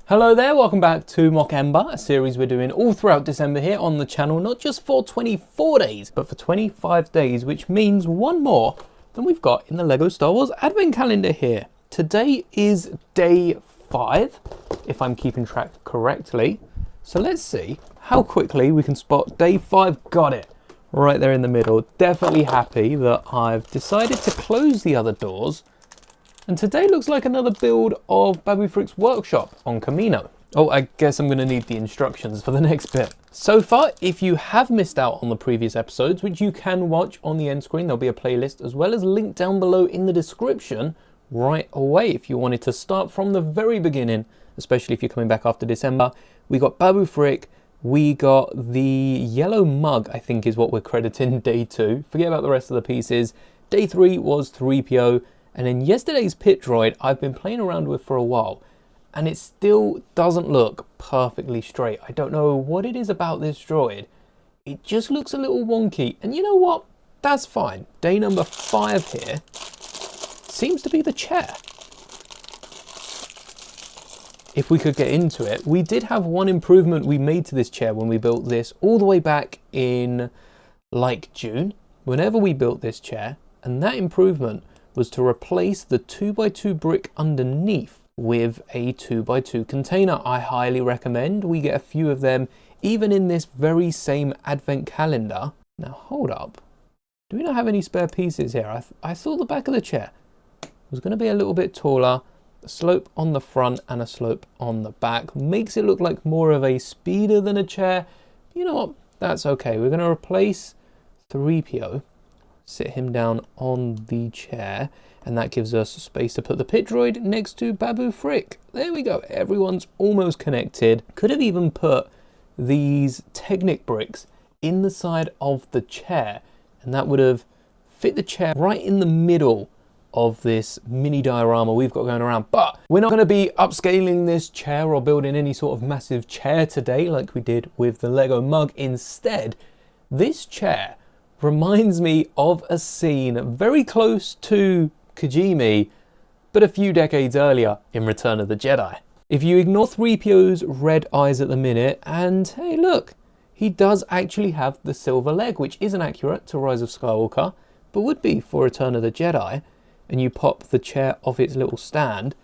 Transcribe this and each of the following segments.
Hello there, welcome back to Mock Ember, a series we're doing all throughout December here on the channel, not just for 24 days, but for 25 days, which means one more than we've got in the LEGO Star Wars Advent Calendar here. Today is day 5, if I'm keeping track correctly. So let's see how quickly we can spot day 5. Got it, right there in the middle. Definitely happy that I've decided to close the other doors. And today looks like another build of Babu Frick's workshop on Camino. Oh, I guess I'm going to need the instructions for the next bit. So far, if you have missed out on the previous episodes, which you can watch on the end screen, there'll be a playlist as well as a link down below in the description right away if you wanted to start from the very beginning, especially if you're coming back after December. We got Babu Frick, we got the yellow mug, I think is what we're crediting day 2. Forget about the rest of the pieces. Day 3 was 3PO. And then yesterday's pit droid I've been playing around with for a while, and it still doesn't look perfectly straight. I don't know what it is about this droid. It just looks a little wonky. And you know what? That's fine. Day number 5 here seems to be the chair. If we could get into it, we did have one improvement we made to this chair when we built this all the way back in like June, whenever we built this chair, and that improvement was to replace the 2x2 brick underneath with a 2x2 container. I highly recommend we get a few of them, even in this very same advent calendar. Now hold up, do we not have any spare pieces here? I thought the back of the chair was going to be a little bit taller. A slope on the front and a slope on the back makes it look like more of a speeder than a chair. You know what, that's okay. We're going to replace 3PO. Sit him down on the chair, and that gives us space to put the pit droid next to Babu Frick. There we go, everyone's almost connected. Could have even put these Technic bricks in the side of the chair, and that would have fit the chair right in the middle of this mini diorama we've got going around. But we're not going to be upscaling this chair or building any sort of massive chair today like we did with the Lego mug. Instead, this chair reminds me of a scene very close to Kijimi, but a few decades earlier in Return of the Jedi. If you ignore 3PO's red eyes at the minute, and hey look, he does actually have the silver leg, which isn't accurate to Rise of Skywalker, but would be for Return of the Jedi, and you pop the chair off its little stand,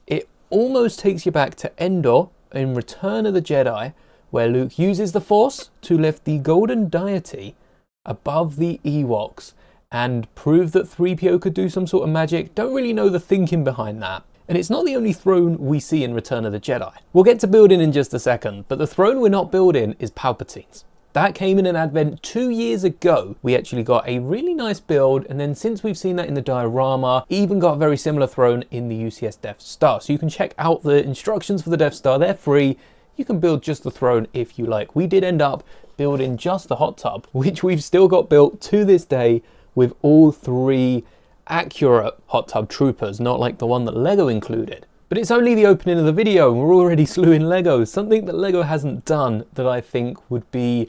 it almost takes you back to Endor in Return of the Jedi, where Luke uses the Force to lift the golden deity above the Ewoks and prove that 3PO could do some sort of magic. Don't really know the thinking behind that. And it's not the only throne we see in Return of the Jedi. We'll get to building in just a second, but the throne we're not building is Palpatine's. That came in an advent 2 years ago. We actually got a really nice build, and then since we've seen that in the diorama, even got a very similar throne in the UCS Death Star. So you can check out the instructions for the Death Star, they're free. You can build just the throne if you like. We did end up building just the hot tub, which we've still got built to this day with all 3 accurate hot tub troopers, not like the one that Lego included. But it's only the opening of the video and we're already slewing Lego. Something that Lego hasn't done that I think would be,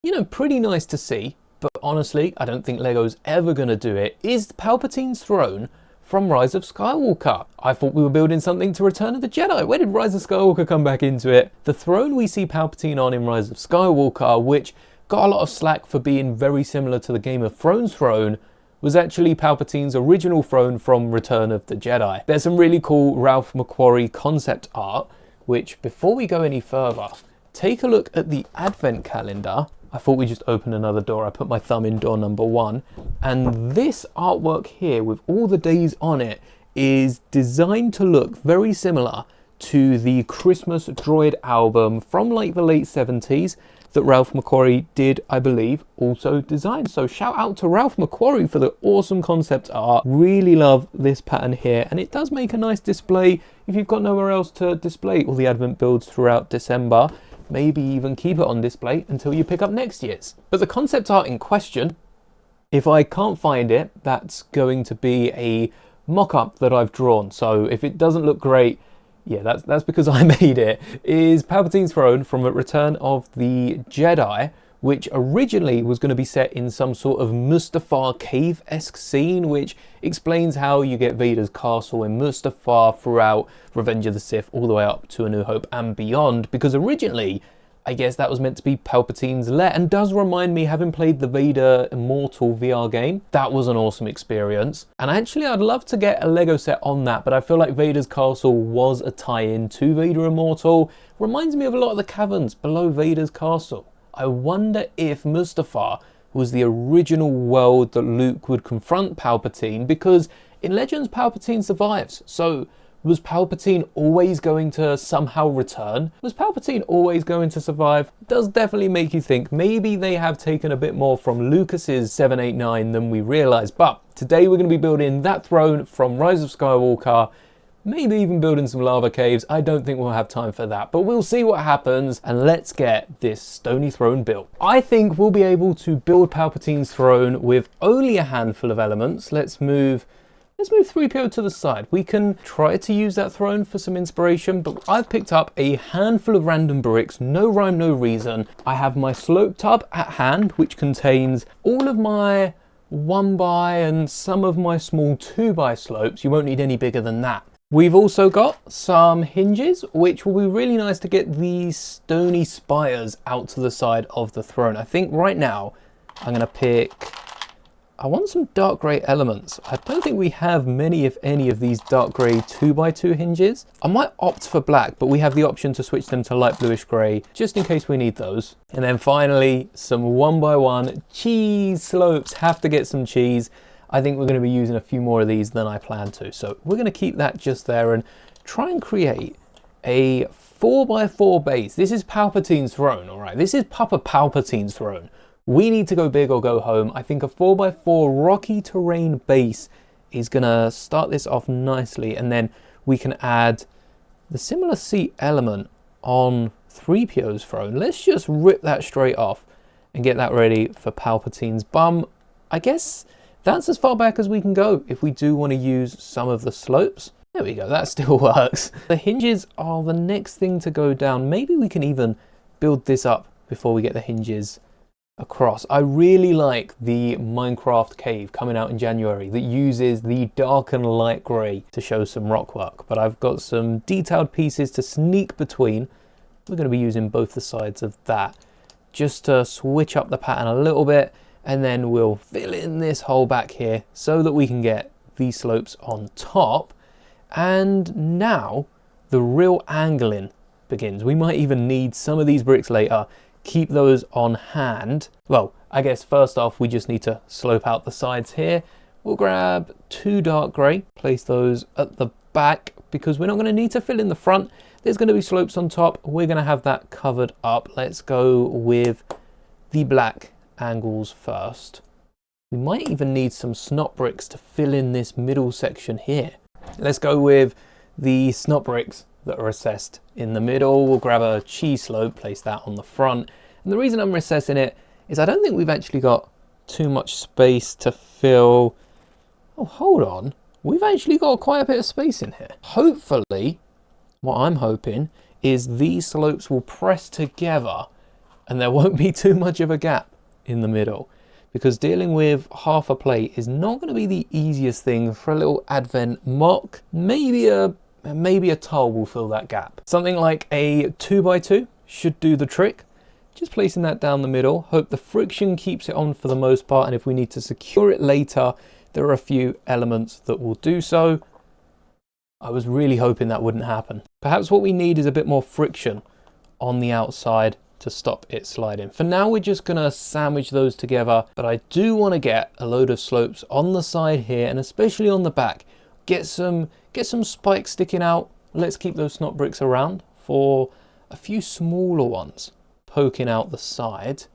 you know, pretty nice to see, but honestly, I don't think Lego's ever going to do it, is Palpatine's throne from Rise of Skywalker. I thought we were building something to Return of the Jedi. Where did Rise of Skywalker come back into it? The throne we see Palpatine on in Rise of Skywalker, which got a lot of slack for being very similar to the Game of Thrones throne, was actually Palpatine's original throne from Return of the Jedi. There's some really cool Ralph McQuarrie concept art, which before we go any further, take a look at the advent calendar. I thought we'd just open another door. I put my thumb in door number 1. And this artwork here with all the days on it is designed to look very similar to the Christmas droid album from like the late 70s that Ralph McQuarrie did, I believe, also design. So shout out to Ralph McQuarrie for the awesome concept art. Really love this pattern here. And it does make a nice display if you've got nowhere else to display all the advent builds throughout December. Maybe even keep it on display until you pick up next year's. But the concept art in question, if I can't find it, that's going to be a mock-up that I've drawn. So if it doesn't look great, yeah, that's because I made it, is Palpatine's throne from Return of the Jedi which originally was going to be set in some sort of Mustafar cave-esque scene, which explains how you get Vader's castle in Mustafar throughout Revenge of the Sith all the way up to A New Hope and beyond, because originally I guess that was meant to be Palpatine's lair, and does remind me, having played the Vader Immortal VR game, that was an awesome experience. And actually I'd love to get a Lego set on that, but I feel like Vader's castle was a tie-in to Vader Immortal. Reminds me of a lot of the caverns below Vader's castle. I wonder if Mustafar was the original world that Luke would confront Palpatine, because in Legends Palpatine survives, so was Palpatine always going to somehow return? Was Palpatine always going to survive? It does definitely make you think maybe they have taken a bit more from Lucas's 789 than we realise. But today we're going to be building that throne from Rise of Skywalker, maybe even building some lava caves. I don't think we'll have time for that, but we'll see what happens, and let's get this stony throne built. I think we'll be able to build Palpatine's throne with only a handful of elements. Let's move 3PO to the side. We can try to use that throne for some inspiration, but I've picked up a handful of random bricks, no rhyme, no reason. I have my slope tub at hand, which contains all of my 1x and some of my small 2x slopes. You won't need any bigger than that. We've also got some hinges, which will be really nice to get these stony spires out to the side of the throne. I think right now I'm gonna pick, I want some dark grey elements. I don't think we have many, if any, of these dark grey 2x2 hinges. I might opt for black, but we have the option to switch them to light bluish grey, just in case we need those. And then finally, some 1x1 cheese slopes. Have to get some cheese. I think we're going to be using a few more of these than I planned to. So we're going to keep that just there and try and create a 4x4 base. This is Palpatine's throne, all right? This is Papa Palpatine's throne. We need to go big or go home. I think a 4x4 rocky terrain base is going to start this off nicely, and then we can add the similar seat element on 3PO's throne. Let's just rip that straight off and get that ready for Palpatine's bum. I guess that's as far back as we can go if we do want to use some of the slopes. There we go, that still works. The hinges are the next thing to go down. Maybe we can even build this up before we get the hinges across. I really like the Minecraft cave coming out in January that uses the dark and light grey to show some rock work, but I've got some detailed pieces to sneak between. We're going to be using both the sides of that just to switch up the pattern a little bit, and then we'll fill in this hole back here so that we can get these slopes on top. And now the real angling begins. We might even need some of these bricks later. Keep those on hand. Well, I guess first off we just need to slope out the sides here. We'll grab 2 dark grey, place those at the back because we're not going to need to fill in the front. There's going to be slopes on top. We're going to have that covered up. Let's go with the black angles first. We might even need some snot bricks to fill in this middle section here. Let's go with the snot bricks that are recessed in the middle. We'll grab a cheese slope, place that on the front. And the reason I'm recessing it is I don't think we've actually got too much space to fill. Oh, hold on. We've actually got quite a bit of space in here. Hopefully, what I'm hoping is these slopes will press together and there won't be too much of a gap in the middle, because dealing with half a plate is not going to be the easiest thing for a little Advent mock. Maybe a tile will fill that gap. Something like a 2x2 should do the trick. Just placing that down the middle. Hope the friction keeps it on for the most part, and if we need to secure it later, there are a few elements that will do so. I was really hoping that wouldn't happen. Perhaps what we need is a bit more friction on the outside to stop it sliding. For now, we're just gonna sandwich those together, but I do want to get a load of slopes on the side here, and especially on the back. Get some spikes sticking out. Let's keep those snot bricks around for a few smaller ones poking out the side,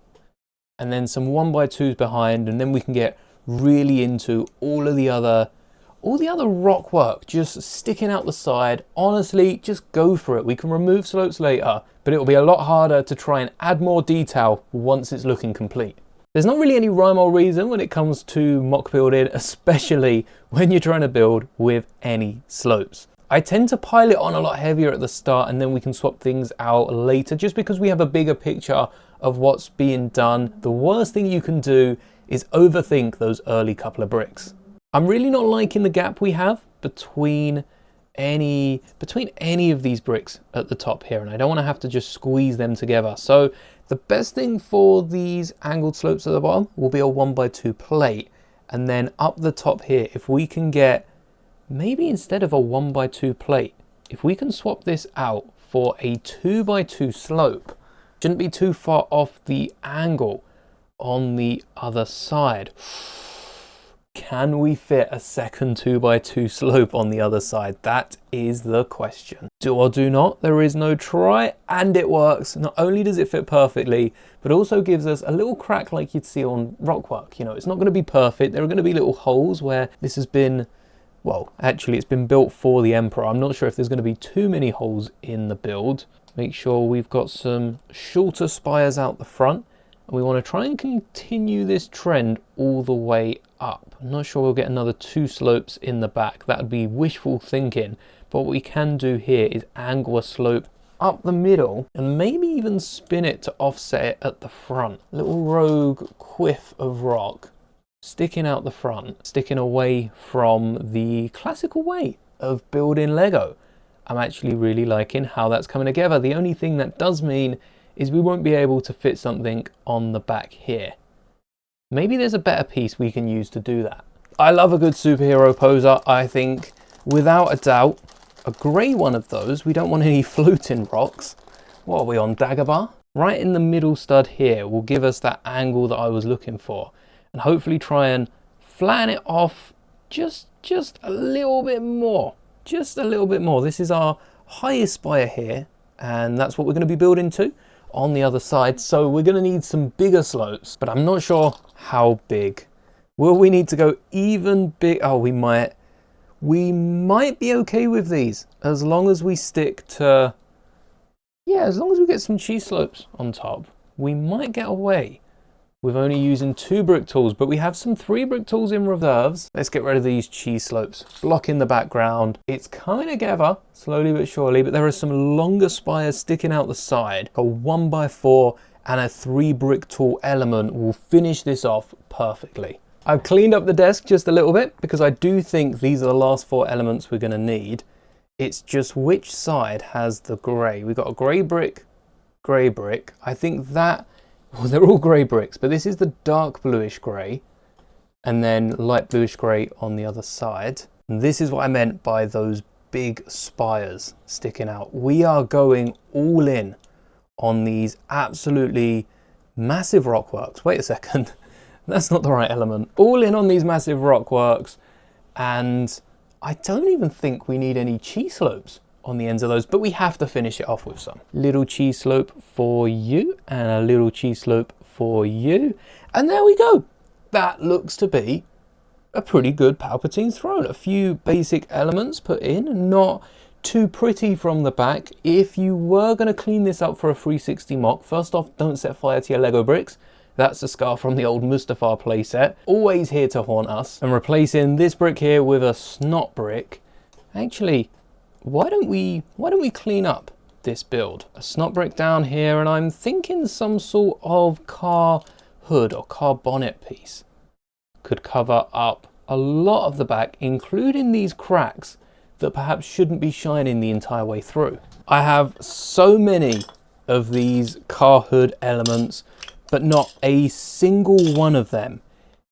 and then some 1x2s behind, and then we can get really into all the other rock work just sticking out the side. Honestly, just go for it. We can remove slopes later, but it'll be a lot harder to try and add more detail once it's looking complete. There's not really any rhyme or reason when it comes to mock building, especially when you're trying to build with any slopes. I tend to pile it on a lot heavier at the start, and then we can swap things out later just because we have a bigger picture of what's being done. The worst thing you can do is overthink those early couple of bricks. I'm really not liking the gap we have between any of these bricks at the top here, and I don't want to have to just squeeze them together. So the best thing for these angled slopes at the bottom will be a 1x2 plate, and then up the top here, if we can get, maybe instead of a 1x2 plate, if we can swap this out for a 2x2 slope, shouldn't be too far off the angle on the other side. Can we fit a second 2x2 slope on the other side? That is the question. Do or do not, there is no try, and it works. Not only does it fit perfectly, but also gives us a little crack like you'd see on rockwork. You know, it's not going to be perfect. There are going to be little holes where this has been, well, actually it's been built for the Emperor. I'm not sure if there's going to be too many holes in the build. Make sure we've got some shorter spires out the front. And we want to try and continue this trend all the way up. I'm not sure we'll get another 2 slopes in the back. That would be wishful thinking. But what we can do here is angle a slope up the middle and maybe even spin it to offset it at the front. Little rogue quiff of rock sticking out the front, sticking away from the classical way of building Lego. I'm actually really liking how that's coming together. The only thing that does mean is we won't be able to fit something on the back here. Maybe there's a better piece we can use to do that. I love a good superhero poser. I think without a doubt, a grey one of those. We don't want any floating rocks. What are we on, Dagobah? Right in the middle stud here will give us that angle that I was looking for. And hopefully try and flatten it off just a little bit more. Just a little bit more. This is our highest spire here, and that's what we're going to be building to on the other side. So we're going to need some bigger slopes, but I'm not sure how big. Will we need to go even big? Oh, we might be okay with these as long as we stick to, yeah, as long as we get some cheese slopes on top, we might get away with only using 2 brick tools, but we have some 3 brick tools in reserves. Let's get rid of these cheese slopes, block in the background. It's coming together slowly but surely, but there are some longer spires sticking out the side. A 1x4 and a 3 brick tool element will finish this off perfectly. I've cleaned up the desk just a little bit because I do think these are the last 4 elements we're going to need. It's just which side has the grey. We've got a grey brick. I think that, well, they're all grey bricks, but this is the dark bluish grey and then light bluish grey on the other side. And this is what I meant by those big spires sticking out. We are going all in on these absolutely massive rockworks. Wait a second, that's not the right element. All in on these massive rockworks, and I don't even think we need any cheese slopes on the ends of those, but we have to finish it off with some. Little cheese slope for you and a little cheese slope for you. And there we go. That looks to be a pretty good Palpatine throne. A few basic elements put in, not too pretty from the back. If you were going to clean this up for a 360 mock, first off, don't set fire to your Lego bricks. That's the scar from the old Mustafar playset. Always here to haunt us. And replacing this brick here with a snot brick. Actually, why don't we clean up this build? A snot brick down here, and I'm thinking some sort of car hood or car bonnet piece could cover up a lot of the back, including these cracks that perhaps shouldn't be shining the entire way through. I have so many of these car hood elements, but not a single one of them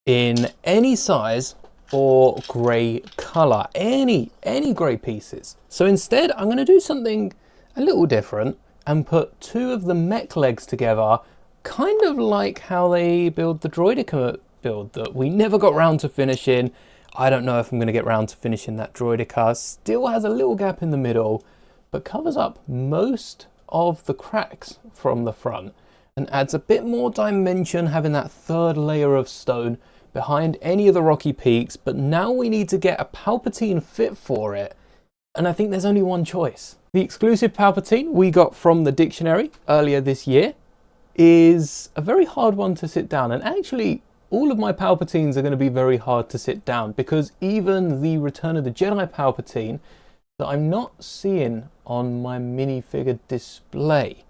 in any size or grey colour, any grey pieces. So instead, I'm going to do something a little different and put 2 of the mech legs together, kind of like how they build the Droideka build that we never got round to finishing. I don't know if I'm going to get round to finishing that Droideka. Still has a little gap in the middle, but covers up most of the cracks from the front and adds a bit more dimension, having that 3rd layer of stone behind any of the rocky peaks. But now we need to get a Palpatine fit for it, and I think there's only one choice. The exclusive Palpatine we got from the dictionary earlier this year is a very hard one to sit down, and actually all of my Palpatines are going to be very hard to sit down, because even the Return of the Jedi Palpatine that I'm not seeing on my minifigure display,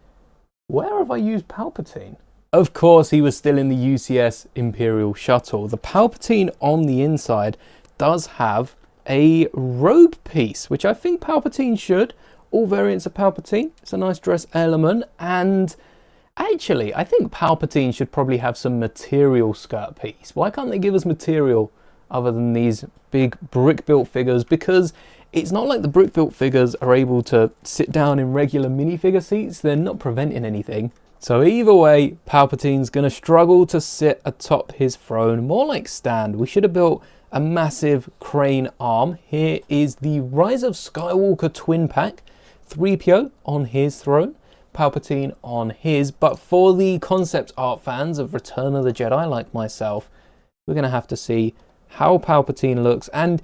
where have I used Palpatine? Of course, he was still in the UCS Imperial Shuttle. The Palpatine on the inside does have a robe piece, which I think Palpatine should. All variants of Palpatine. It's a nice dress element. And actually, I think Palpatine should probably have some material skirt piece. Why can't they give us material other than these big brick-built figures? Because it's not like the brick-built figures are able to sit down in regular minifigure seats. They're not preventing anything. So either way, Palpatine's going to struggle to sit atop his throne, more like stand. We should have built a massive crane arm. Here is the Rise of Skywalker twin pack. 3PO on his throne, Palpatine on his. But for the concept art fans of Return of the Jedi like myself, we're going to have to see how Palpatine looks. And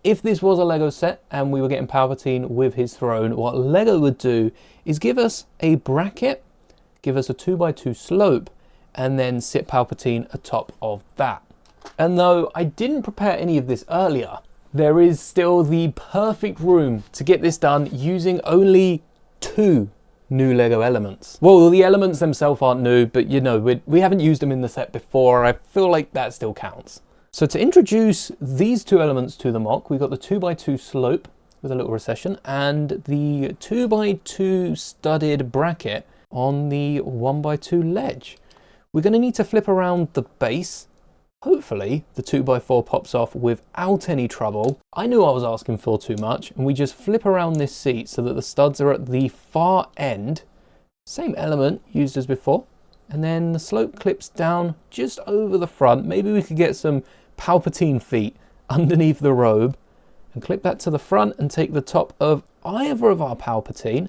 if this was a Lego set and we were getting Palpatine with his throne, what Lego would do is give us a bracket, give us a 2x2 slope, and then sit Palpatine atop of that. And though I didn't prepare any of this earlier, there is still the perfect room to get this done using only 2 new Lego elements. Well, the elements themselves aren't new, but you know, we haven't used them in the set before. I feel like that still counts. So to introduce these 2 elements to the mock, we've got the 2x2 slope with a little recession and the 2x2 studded bracket on the 1x2 ledge. We're going to need to flip around the base. Hopefully the 2x4 pops off without any trouble. I knew I was asking for too much, and we just flip around this seat so that the studs are at the far end. Same element used as before. And then the slope clips down just over the front. Maybe we could get some Palpatine feet underneath the robe and clip that to the front and take the top of either of our Palpatine,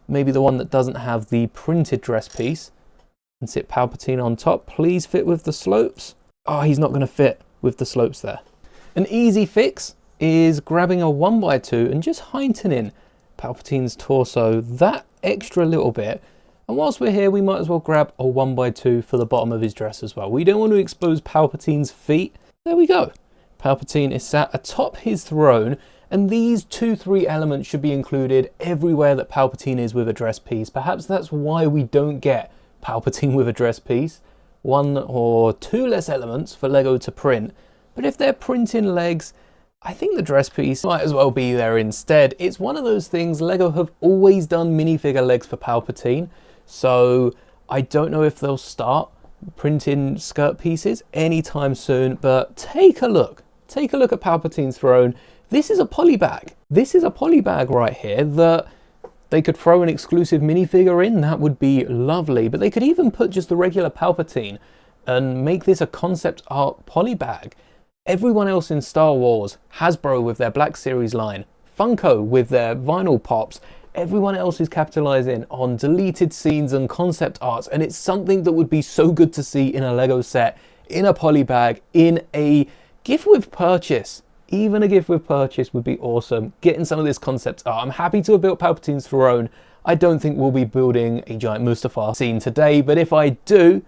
maybe the one that doesn't have the printed dress piece, and sit Palpatine on top. Please fit with the slopes. Oh, he's not going to fit with the slopes there. An easy fix is grabbing a 1x2 and just heightening Palpatine's torso that extra little bit. And whilst we're here, we might as well grab a 1x2 for the bottom of his dress as well. We don't want to expose Palpatine's feet. There we go. Palpatine is sat atop his throne, and these 2-3 elements should be included everywhere that Palpatine is with a dress piece. Perhaps that's why we don't get Palpatine with a dress piece. 1 or 2 less elements for Lego to print. But if they're printing legs, I think the dress piece might as well be there instead. It's one of those things, Lego have always done minifigure legs for Palpatine. So I don't know if they'll start printing skirt pieces anytime soon, but take a look. Take a look at Palpatine's throne. This is a poly bag. This is a poly bag right here that they could throw an exclusive minifigure in. That would be lovely. But they could even put just the regular Palpatine and make this a concept art poly bag. Everyone else in Star Wars, Hasbro with their Black Series line, Funko with their vinyl pops, everyone else is capitalizing on deleted scenes and concept arts, and it's something that would be so good to see in a Lego set, in a poly bag, in a gift with purchase. Even a gift with purchase would be awesome. Getting some of this concept art. I'm happy to have built Palpatine's throne. I don't think we'll be building a giant Mustafar scene today, but if I do,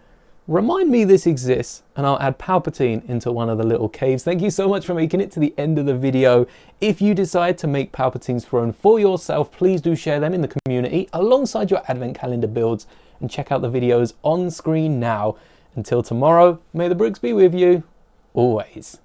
remind me this exists and I'll add Palpatine into one of the little caves. Thank you so much for making it to the end of the video. If you decide to make Palpatine's throne for yourself, please do share them in the community alongside your advent calendar builds and check out the videos on screen now. Until tomorrow, may the bricks be with you always.